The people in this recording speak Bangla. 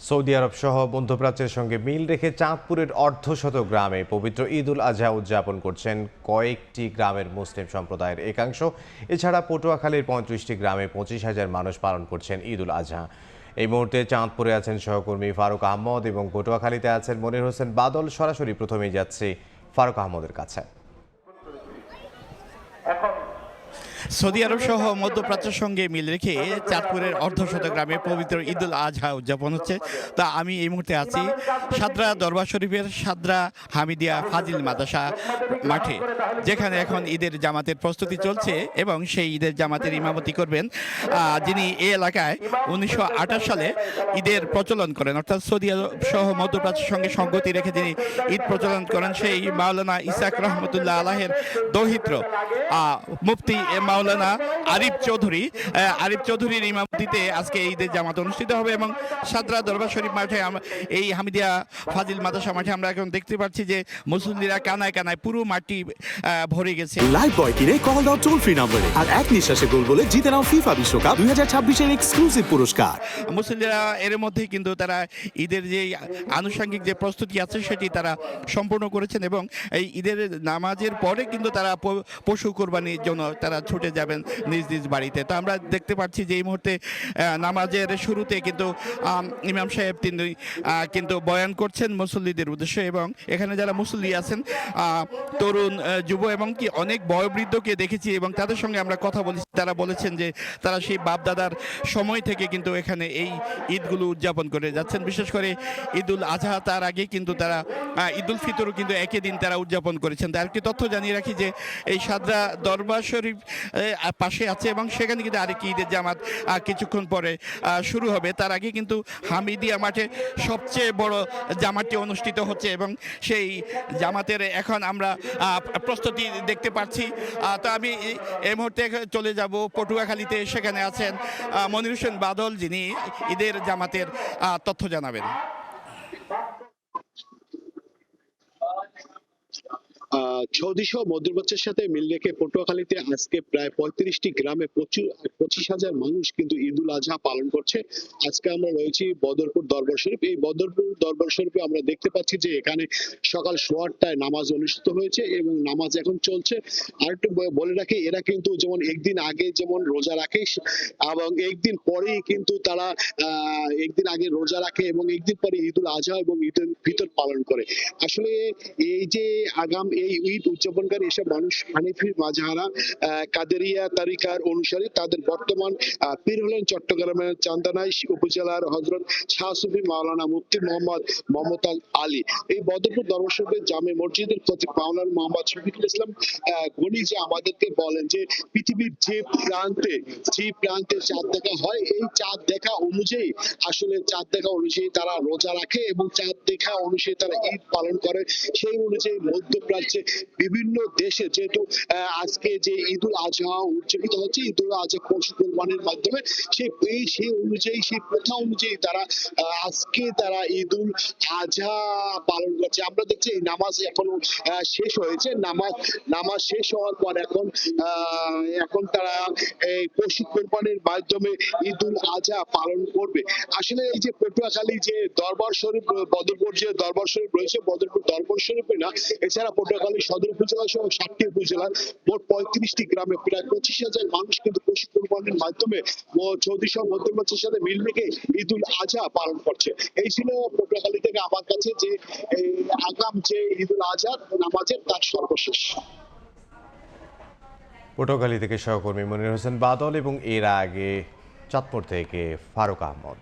সৌদি আরব সহ মধ্যপ্রাচ্যের সঙ্গে মিল রেখে চাঁদপুরের অর্ধশত গ্রামে পবিত্র ঈদ উল আজহা উদযাপন করছেন কয়েকটি গ্রামের মুসলিম সম্প্রদায়ের একাংশ। এছাড়া পটুয়াখালীর 35টি গ্রামে 25,000 মানুষ পালন করছেন ঈদ উল আজহা। এই মুহূর্তে চাঁদপুরে আছেন সহকর্মী ফারুক আহমদ এবং পটুয়াখালীতে আছেন মনির হোসেন বাদল। সরাসরি প্রথমেই যাচ্ছি ফারুক আহমদের কাছে। সৌদি আরব সহ মধ্যপ্রাচ্যের সঙ্গে মিল রেখে চাঁদপুরের অর্ধশত গ্রামে পবিত্র ঈদ উল আজহা উদযাপন হচ্ছে। তা আমি এই মুহূর্তে আছি সাদরা দরবার শরীফের সাদরা হামিদিয়া ফাজিল মাদ্রাসা মাঠে, যেখানে এখন ঈদের জামাতের প্রস্তুতি চলছে এবং সেই ঈদের জামাতের ইমামতি করবেন যিনি এই এলাকায় 1928 সালে ঈদের প্রচলন করেন, অর্থাৎ সৌদি আরব সহ মধ্যপ্রাচ্যের সঙ্গে সঙ্গতি রেখে যিনি ঈদ প্রচলন করেন সেই মাওলানা ইসাক রহমতুল্লাহ আলাহের দৌহিত্র মুফতি মাওলানা আরিফ চৌধুরীর ইমামতিতে আজকে ঈদের জামাত অনুষ্ঠিত হবে এবং সাদরা দরবার শরীফ মাঠে এই হামিদিয়া ফাজিল মাদ্রাসা মাঠে আমরা এখন দেখতে পাচ্ছি যে মুসল্লিরা কানায় কানায় পুরো মাঠটি ভরে গেছে। লাইভ বয় কিনে কল দাও টোল ফ্রি নম্বরে আর এক নিঃশ্বাসে গোল বলে জিতে নাও ফিফা বিশ্বকাপ 2026 এর এক্সক্লুসিভ পুরস্কার। মুসল্লিরা এর মধ্যেই কিন্তু তারা ঈদের যে আনুষঙ্গিক যে প্রস্তুতি আছে সেটি তারা সম্পূর্ণ করেছেন এবং এই ঈদের নামাজের পরে কিন্তু তারা পশু কোরবানির জন্য তারা ছুটে যাবেন নিজ নিজ বাড়িতে। তো আমরা দেখতে পাচ্ছি যে এই মুহূর্তে নামাজের শুরুতে কিন্তু ইমাম সাহেব তিনি কিন্তু বয়ান করছেন মুসল্লিদের উদ্দেশ্যে এবং এখানে যারা মুসল্লি আছেন তরুণ যুব এবং কি অনেক বয়োবৃদ্ধকে দেখেছি এবং তাদের সঙ্গে আমরা কথা বলেছি। তারা বলেছেন যে তারা সেই বাপদাদার সময় থেকে কিন্তু এখানে এই ঈদগুলো উদযাপন করে যাচ্ছেন। বিশেষ করে ঈদ উল আজহা তার আগে কিন্তু তারা ঈদ উল ফিতরও কিন্তু একই দিন তারা উদযাপন করেছেন। তার একটি তথ্য জানিয়ে রাখি যে এই সাদরা দরবার শরীফ পাশে আছে এবং সেখানে কিন্তু আরেকটি ঈদের জামাত কিছুক্ষণ পরে শুরু হবে। তার আগে কিন্তু হামিদিয়া মাঠে সবচেয়ে বড় জামাতটি অনুষ্ঠিত হচ্ছে এবং সেই জামাতের এখন আমরা প্রস্তুতি দেখতে পাচ্ছি। তো আমি এই মুহূর্তে চলে যাব পটুয়াখালীতে, সেখানে আছেন মনির হোসেন বাদল যিনি ঈদের জামাতের তথ্য জানাবেন। সৌদি সহ মধ্যপ্রাচ্যের সাথে মিল রেখে পটুয়াখালীতে আজকে প্রায় 35টি গ্রামে 25,000 মানুষ কিন্তু ঈদ উল আজহা পালন করছে। আজকে আমরা রয়েছি বদরপুর দরবার শরীফ। এই বদরপুর দরবার শরীফে আমরা দেখতে পাচ্ছি যে এখানে সকাল 8টায় নামাজ অনুষ্ঠিত হয়েছে এবং নামাজ এখন চলছে। আর একটু বলে রাখি, এরা কিন্তু যেমন একদিন আগে যেমন রোজা রাখে এবং একদিন পরেই কিন্তু তারা একদিন আগে রোজা রাখে এবং একদিন পরে ঈদ উল আজহা এবং ঈদ উল ফিতর পালন করে। আসলে এই যে আগাম এই ঈদ উদযাপনকারী এসব মানুষ হানিফি মাযহারা কাদেরিয়া তারিকার অনুসারী। তাদের বর্তমান পীর হলেন চট্টগ্রামের চান্দানাই উপজেলার হযরত শাহ সুফি মাওলানা মুফতি মোহাম্মদ মমতাজ আলী। এই বদরপুর দরবার শরীফের জামে মসজিদের খতিব মাওলানা মোহাম্মদ শফিকুল ইসলাম গনি যে আমাদেরকে বলেন যে পৃথিবীর যে প্রান্তে চাঁদ দেখা হয়, এই চাঁদ দেখা অনুযায়ী আসলে চাঁদ দেখা অনুযায়ী তারা রোজা রাখে এবং চাঁদ দেখা অনুযায়ী তারা ঈদ পালন করে। সেই অনুযায়ী মধ্যপ্রাচ্যে বিভিন্ন দেশে যেহেতু আজকে যে ঈদ উল আজহা উদযাপিত হচ্ছে, ঈদ উল আজহা পশু কোরবানির মাধ্যমে সেই অনুযায়ী সেই প্রথা অনুযায়ী তারা আজকে তারা ঈদ উল আজহা পালন করছে। আমরা দেখছি এই নামাজ এখনো শেষ হয়েছে। নামাজ শেষ হওয়ার পর এখন তারা এই পশু কোরবানির মাধ্যমে ঈদ উল আজহা পালন করবে। আসলে এই যে পটুয়াখালী যে দরবার শরীফ বদরপুর যে দরবার শরীফ রয়েছে, বদরপুর দরবার শরীফে না এছাড়া পটুয়াখালী সদর উপজেলা সহ 7টি উপজেলার মোট 35টি গ্রামে প্রায় 25,000 মানুষ কিন্তু পশু কোরবানির মাধ্যমে সৌদি সহ মধ্যপ্রাচ্যের সাথে মিল রেখে ঈদ উল আজহা পালন করছে। এই ছিল পটুয়াখালী থেকে আমার কাছে যে আগাম যে ঈদ উল আজহা নামাজের তার সর্বশেষ। পটুয়াখালী থেকে সহকর্মী মনির হোসেন বাদল এবং এর আগে চাঁদপুর থেকে ফারুক আহমদ।